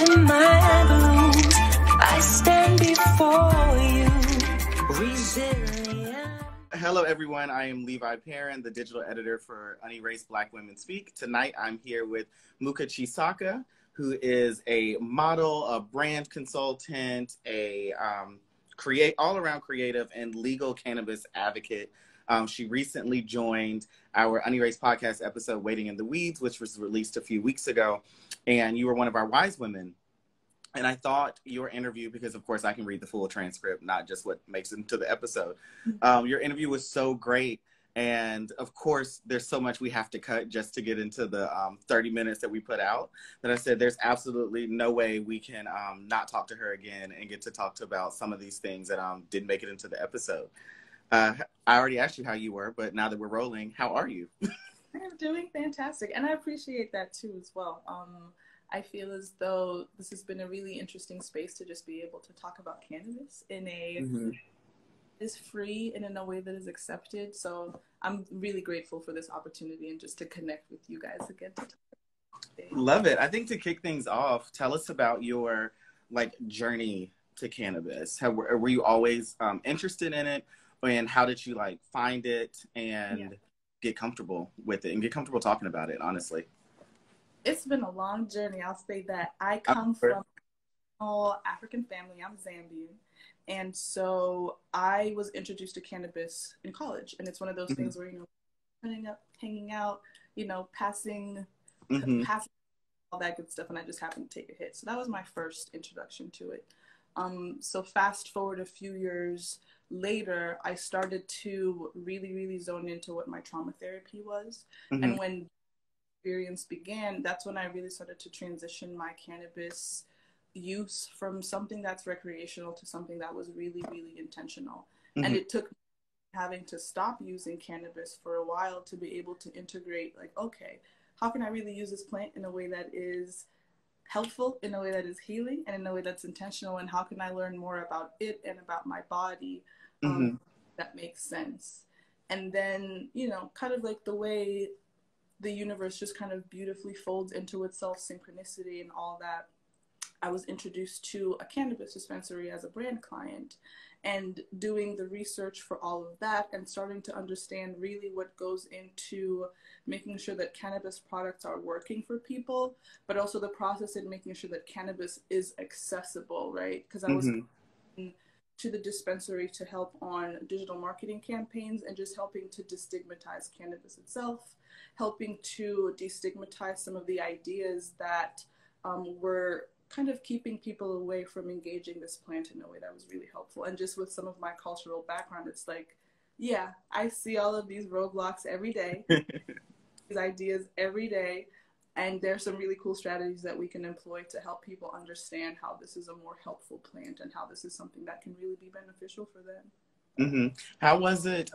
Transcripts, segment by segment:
to my blues. I stand before you, resilient. Hello, everyone. I am Levi Perrin, the digital editor for Unerased Black Women Speak. Tonight, I'm here with Muka Chisaka, who is a model, a brand consultant, a all-around creative and legal cannabis advocate. She recently joined our Unerased Podcast episode, Waiting in the Weeds, which was released a few weeks ago. And you were one of our wise women. And I thought your interview, because of course I can read the full transcript, not just what makes it into the episode. Your interview was so great. And of course, there's so much we have to cut just to get into the 30 minutes that we put out, that I said there's absolutely no way we can not talk to her again and get to talk about some of these things that didn't make it into the episode. I already asked you how you were, but now that we're rolling, how are you? I'm doing fantastic. And I appreciate that too as well. I feel as though this has been a really interesting space to just be able to talk about cannabis in a is free and in a way that is accepted. So I'm really grateful for this opportunity and just to connect with you guys again. Love it. I think to kick things off, tell us about your journey to cannabis. Were you always interested in it, and how did you find it and get comfortable with it and get comfortable talking about it? Honestly, it's been a long journey. I'll say that. I come from a small African family. I'm Zambian. And so I was introduced to cannabis in college. And it's one of those things where, hanging out, passing all that good stuff. And I just happened to take a hit. So that was my first introduction to it. So fast forward a few years later, I started to really, really zone into what my trauma therapy was. And when experience began, that's when I really started to transition my cannabis use from something that's recreational to something that was really, really intentional. And it took me having to stop using cannabis for a while to be able to integrate, okay, how can I really use this plant in a way that is helpful, in a way that is healing, and in a way that's intentional, and how can I learn more about it and about my body that makes sense. And then, kind of the way the universe just kind of beautifully folds into itself, synchronicity and all that, I was introduced to a cannabis dispensary as a brand client, and doing the research for all of that and starting to understand really what goes into making sure that cannabis products are working for people, but also the process in making sure that cannabis is accessible, right? Because I was to the dispensary to help on digital marketing campaigns and just helping to destigmatize cannabis itself, helping to destigmatize some of the ideas that were kind of keeping people away from engaging this plant in a way that was really helpful. And just with some of my cultural background, it's I see all of these roadblocks every day, these ideas every day, and there's some really cool strategies that we can employ to help people understand how this is a more helpful plant and how this is something that can really be beneficial for them. How was it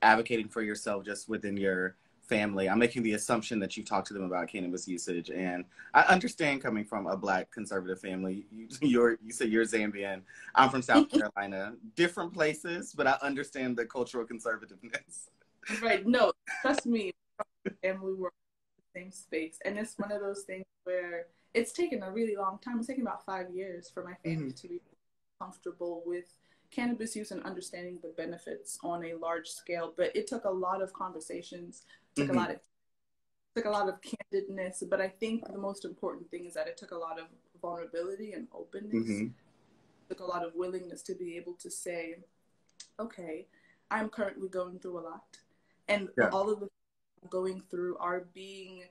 advocating for yourself just within your family? I'm making the assumption that you've talked to them about cannabis usage, and I understand coming from a Black conservative family. You said you're Zambian. I'm from South Carolina. Different places, but I understand the cultural conservativeness. Right. No, trust me, family were in the same space, and it's one of those things where it's taken a really long time. It's taken about 5 years for my family to be comfortable with cannabis use and understanding the benefits on a large scale. But it took a lot of conversations, took a lot of candidness. But I think the most important thing is that it took a lot of vulnerability and openness. It took a lot of willingness to be able to say, okay, I'm currently going through a lot, and all of the things I'm going through are being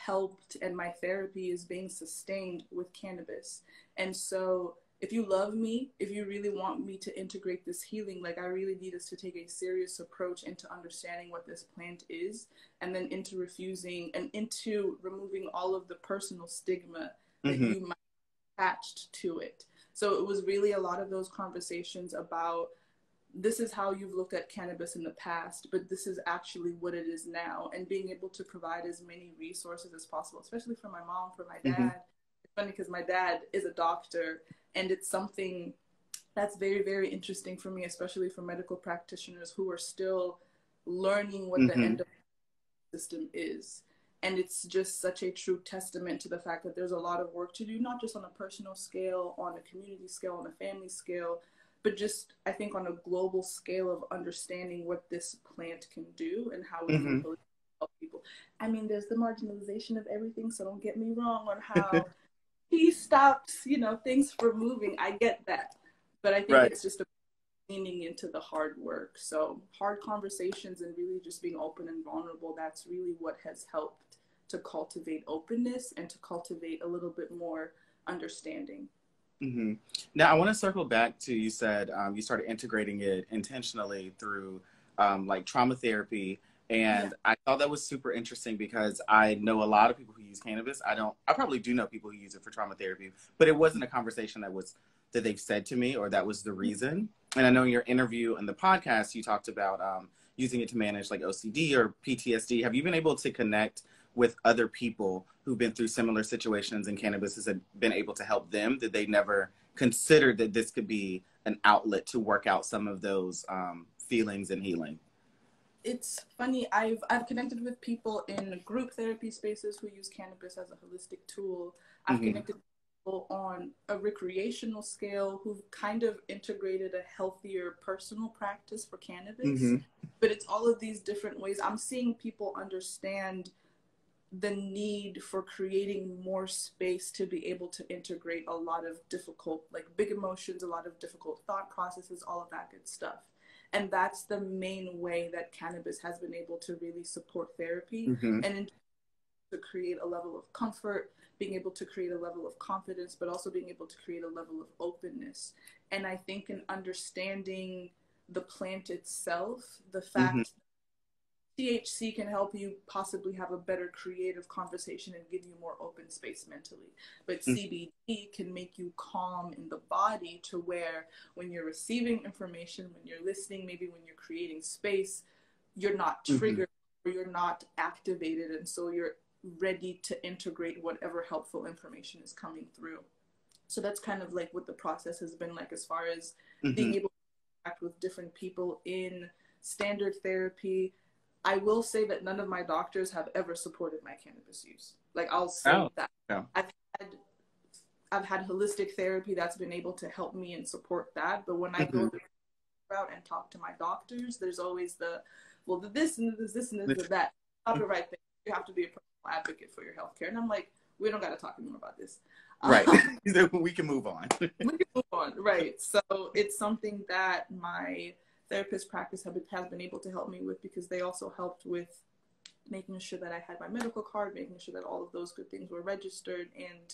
helped, and my therapy is being sustained with cannabis. And so if you love me, if you really want me to integrate this healing, I really need us to take a serious approach into understanding what this plant is, and then into refusing and into removing all of the personal stigma that you might have attached to it. So it was really a lot of those conversations about, this is how you've looked at cannabis in the past, but this is actually what it is now, and being able to provide as many resources as possible, especially for my mom, for my dad. It's funny because my dad is a doctor, and it's something that's very, very interesting for me, especially for medical practitioners who are still learning what the endocannabinoid system is. And it's just such a true testament to the fact that there's a lot of work to do, not just on a personal scale, on a community scale, on a family scale, but just, I think, on a global scale of understanding what this plant can do and how it can help people. I mean, there's the marginalization of everything, so don't get me wrong on how he stops, things from moving. I get that. But I think it's just leaning into the hard work. So hard conversations and really just being open and vulnerable, that's really what has helped to cultivate openness and to cultivate a little bit more understanding. Mm-hmm. Now, I want to circle back to, you said you started integrating it intentionally through like trauma therapy. And I thought that was super interesting because I know a lot of people who use cannabis. I probably do know people who use it for trauma therapy, but it wasn't a conversation that they've said to me, or that was the reason. And I know in your interview and the podcast, you talked about using it to manage like OCD or PTSD. Have you been able to connect with other people who've been through similar situations and cannabis has been able to help them? Did they never consider that this could be an outlet to work out some of those feelings and healing? It's funny, I've connected with people in group therapy spaces who use cannabis as a holistic tool. I've connected with people on a recreational scale who've kind of integrated a healthier personal practice for cannabis. But it's all of these different ways. I'm seeing people understand the need for creating more space to be able to integrate a lot of difficult, like big emotions, a lot of difficult thought processes, all of that good stuff. And that's the main way that cannabis has been able to really support therapy and to create a level of comfort, being able to create a level of confidence, but also being able to create a level of openness. And I think in understanding the plant itself, the fact THC can help you possibly have a better creative conversation and give you more open space mentally. But CBD can make you calm in the body to where when you're receiving information, when you're listening, maybe when you're creating space, you're not triggered or you're not activated. And so you're ready to integrate whatever helpful information is coming through. So that's kind of like what the process has been like as far as being able to interact with different people in standard therapy. I will say that none of my doctors have ever supported my cannabis use. Like, I'll say that. Yeah. I've had holistic therapy that's been able to help me and support that. But when I go the route and talk to my doctors, there's always this and this and that. Stop it right there. You have to be a personal advocate for your healthcare. And I'm like, we don't got to talk anymore about this. Right. We can move on. We can move on. Right. So it's something that my therapist practice has been able to help me with, because they also helped with making sure that I had my medical card, making sure that all of those good things were registered. And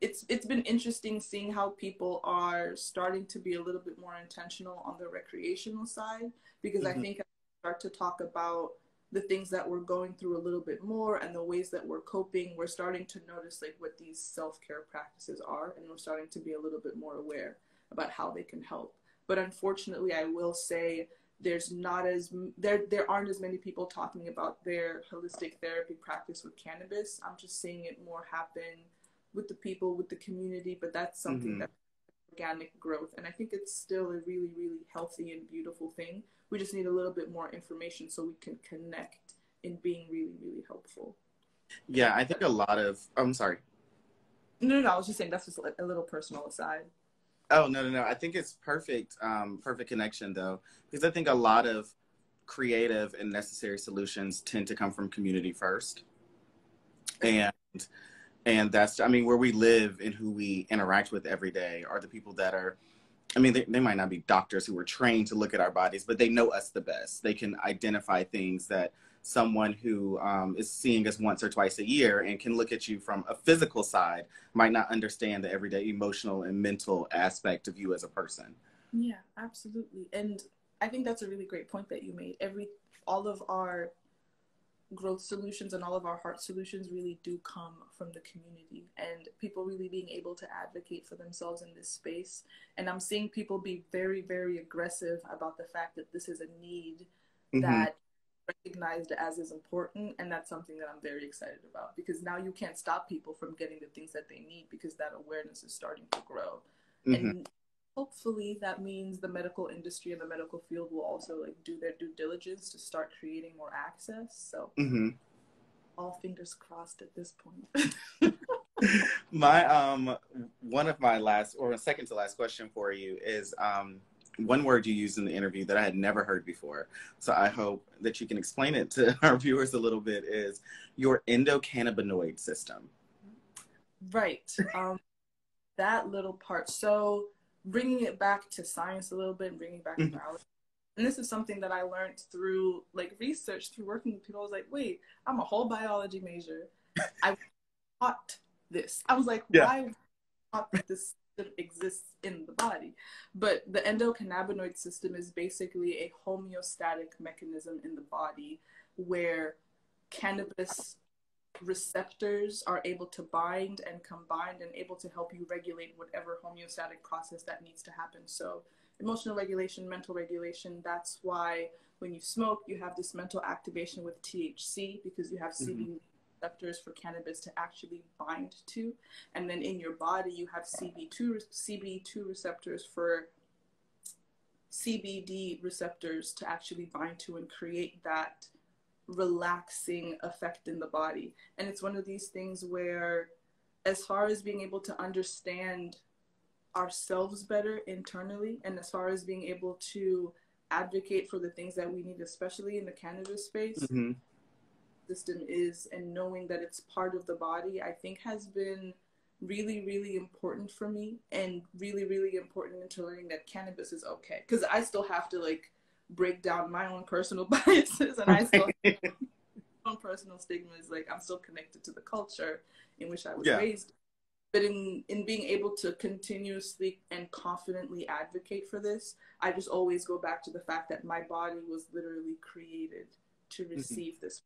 it's been interesting seeing how people are starting to be a little bit more intentional on the recreational side, because I think as we start to talk about the things that we're going through a little bit more and the ways that we're coping, we're starting to notice like what these self-care practices are, and we're starting to be a little bit more aware about how they can help. But unfortunately, I will say there aren't as many people talking about their holistic therapy practice with cannabis. I'm just seeing it more happen with the people, with the community, but that's something that's organic growth. And I think it's still a really, really healthy and beautiful thing. We just need a little bit more information so we can connect in being really, really helpful. Yeah, I think a lot of, I'm sorry. No, I was just saying that's just a little personal aside. Oh, no. I think it's perfect connection, though, because I think a lot of creative and necessary solutions tend to come from community first. And that's, I mean, where we live and who we interact with every day are the people that are, I mean, they might not be doctors who were trained to look at our bodies, but they know us the best. They can identify things that someone who is seeing us once or twice a year and can look at you from a physical side might not understand the everyday emotional and mental aspect of you as a person. Yeah, absolutely. And I think that's a really great point that you made. All of our growth solutions and all of our heart solutions really do come from the community and people really being able to advocate for themselves in this space. And I'm seeing people be very, very aggressive about the fact that this is a need that recognized as is important, and that's something that I'm very excited about, because now you can't stop people from getting the things that they need because that awareness is starting to grow. And hopefully that means the medical industry and the medical field will also like do their due diligence to start creating more access. So all fingers crossed at this point. My one of my last or second to last question for you is one word you used in the interview that I had never heard before. So I hope that you can explain it to our viewers a little bit, is your endocannabinoid system. Right. That little part. So bringing it back to science a little bit and bringing it back to biology. And this is something that I learned through like research, through working with people. I was like, wait, I'm a whole biology major. I taught this. I was like, why thought that this exists in the body? But the endocannabinoid system is basically a homeostatic mechanism in the body where cannabis receptors are able to bind and combine and able to help you regulate whatever homeostatic process that needs to happen. So emotional regulation, mental regulation, that's why when you smoke, you have this mental activation with THC because you have CBD receptors for cannabis to actually bind to. And then in your body, you have CB2 receptors for CBD receptors to actually bind to and create that relaxing effect in the body. And it's one of these things where, as far as being able to understand ourselves better internally, and as far as being able to advocate for the things that we need, especially in the cannabis space, system is, and knowing that it's part of the body, I think has been really, really important for me, and really, really important into learning that cannabis is okay. Because I still have to like break down my own personal biases, and I still have my own personal stigmas. Like I'm still connected to the culture in which I was raised. But in being able to continuously and confidently advocate for this, I just always go back to the fact that my body was literally created to receive this,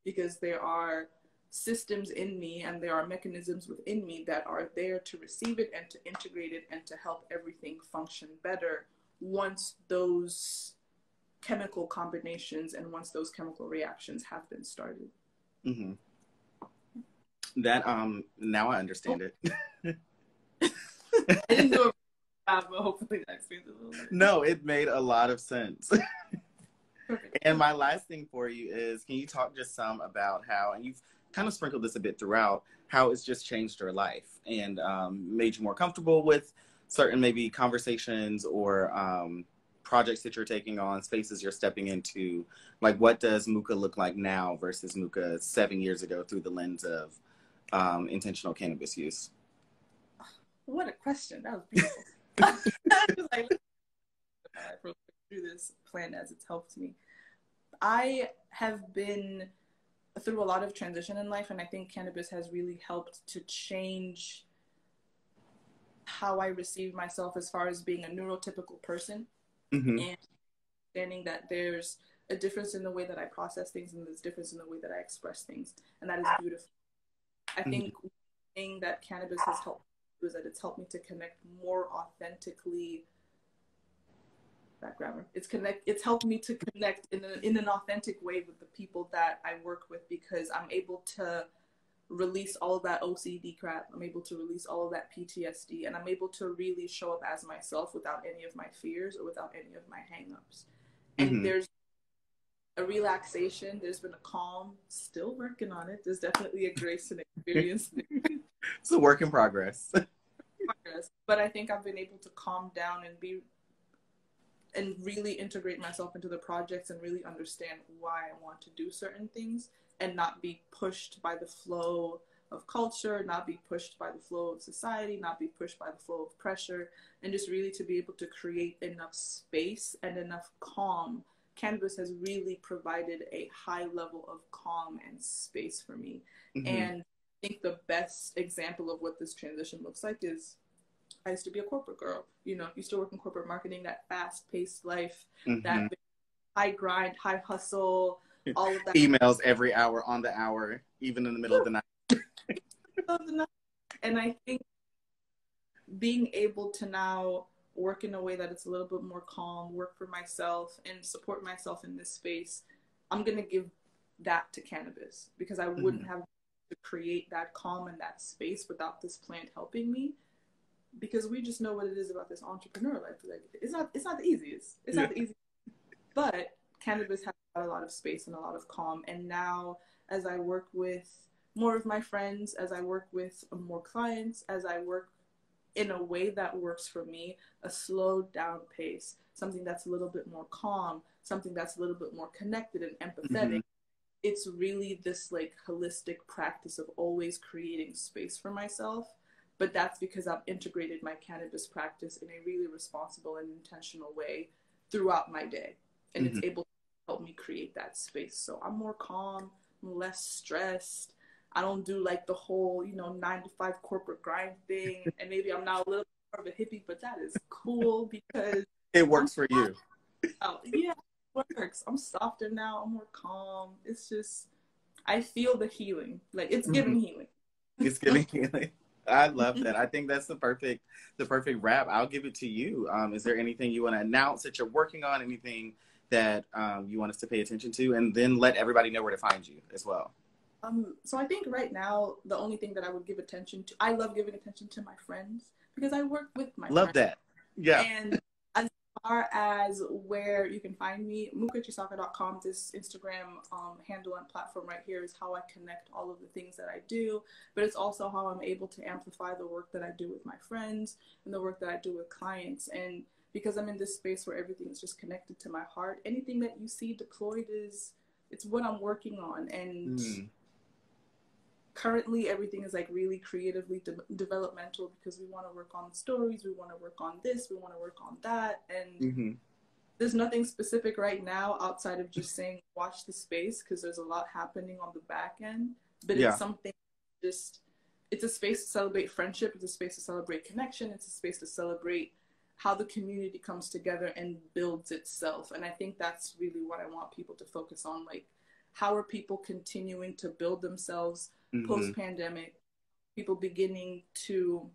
because there are systems in me and there are mechanisms within me that are there to receive it and to integrate it and to help everything function better once those chemical combinations and once those chemical reactions have been started. That now I understand it. I didn't do it, but hopefully that explains it a little bit. No, it made a lot of sense. And my last thing for you is, can you talk just some about how, and you've kind of sprinkled this a bit throughout, how it's just changed your life and made you more comfortable with certain maybe conversations or projects that you're taking on, spaces you're stepping into? Like, what does Muka look like now versus Muka 7 years ago through the lens of intentional cannabis use? What a question. That was beautiful. I was like, through this plan as it's helped me. I have been through a lot of transition in life, and I think cannabis has really helped to change how I receive myself as far as being a neurotypical person, and understanding that there's a difference in the way that I process things and there's a difference in the way that I express things, and that is beautiful. I think one thing that cannabis has helped is that it's helped me to connect more authentically. That grammar. It's helped me to connect in an authentic way with the people that I work with, because I'm able to release all of that OCD crap. I'm able to release all of that PTSD, and I'm able to really show up as myself without any of my fears or without any of my hangups. And there's a relaxation. There's been a calm. Still working on it. There's definitely a grace and experience. It's a work in progress. But I think I've been able to calm down and really integrate myself into the projects and really understand why I want to do certain things and not be pushed by the flow of culture, not be pushed by the flow of society, not be pushed by the flow of pressure, and just really to be able to create enough space and enough calm. Cannabis has really provided a high level of calm and space for me. And I think the best example of what this transition looks like is I used to be a corporate girl, used to work in corporate marketing, that fast-paced life, that high grind, high hustle, all of that. Emails every hour, on the hour, even in the middle of the night. And I think being able to now work in a way that it's a little bit more calm, work for myself, and support myself in this space, I'm going to give that to cannabis, because I wouldn't have to create that calm and that space without this plant helping me. because we just know what it is about this entrepreneur life. Like, it's not the easiest. It's not the easiest. But cannabis has a lot of space and a lot of calm. And now, as I work with more of my friends, as I work with more clients, as I work in a way that works for me, a slowed down pace, something that's a little bit more calm, something that's a little bit more connected and empathetic. It's really this like holistic practice of always creating space for myself. But that's because I've integrated my cannabis practice in a really responsible and intentional way throughout my day. And it's able to help me create that space. So I'm more calm, I'm less stressed. I don't do like the whole, 9-to-5 corporate grind thing. And maybe I'm now a little more of a hippie, but that is cool because it works for you. Yeah, it works. I'm softer now. I'm more calm. It's just, I feel the healing. Like, it's giving healing. It's giving healing. I love that. I think that's the perfect wrap. I'll give it to you. Is there anything you want to announce that you're working on? Anything that you want us to pay attention to? And then let everybody know where to find you as well. So I think right now, the only thing that I would give attention to, I love giving attention to my friends because I work with my friends. Love that. Yeah. And as far as where you can find me, mukachisaka.com, this Instagram handle and platform right here is how I connect all of the things that I do, but it's also how I'm able to amplify the work that I do with my friends and the work that I do with clients. And because I'm in this space where everything is just connected to my heart, anything that you see deployed it's what I'm working on. And currently everything is like really creatively developmental because we want to work on stories, we want to work on this, we want to work on that, and there's nothing specific right now outside of just saying watch the space because there's a lot happening on the back end, but it's something it's a space to celebrate friendship, it's a space to celebrate connection, it's a space to celebrate how the community comes together and builds itself. And I think that's really what I want people to focus on, like how are people continuing to build themselves post-pandemic, people beginning to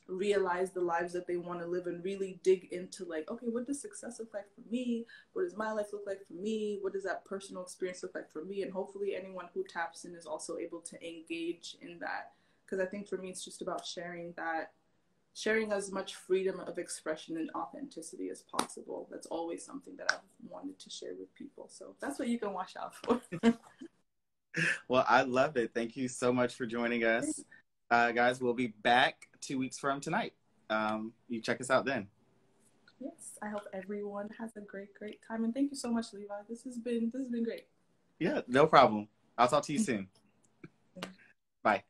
realize the lives that they want to live and really dig into like, okay, what does success look like for me? What does my life look like for me? What does that personal experience look like for me? And hopefully anyone who taps in is also able to engage in that. Because I think for me, it's just about sharing as much freedom of expression and authenticity as possible. That's always something that I've wanted to share with people. So that's what you can watch out for. Well, I love it. Thank you so much for joining us. Guys, we'll be back 2 weeks from tonight. You check us out then. Yes, I hope everyone has a great time. And thank you so much, Levi. This has been great. Yeah, no problem. I'll talk to you soon. Bye.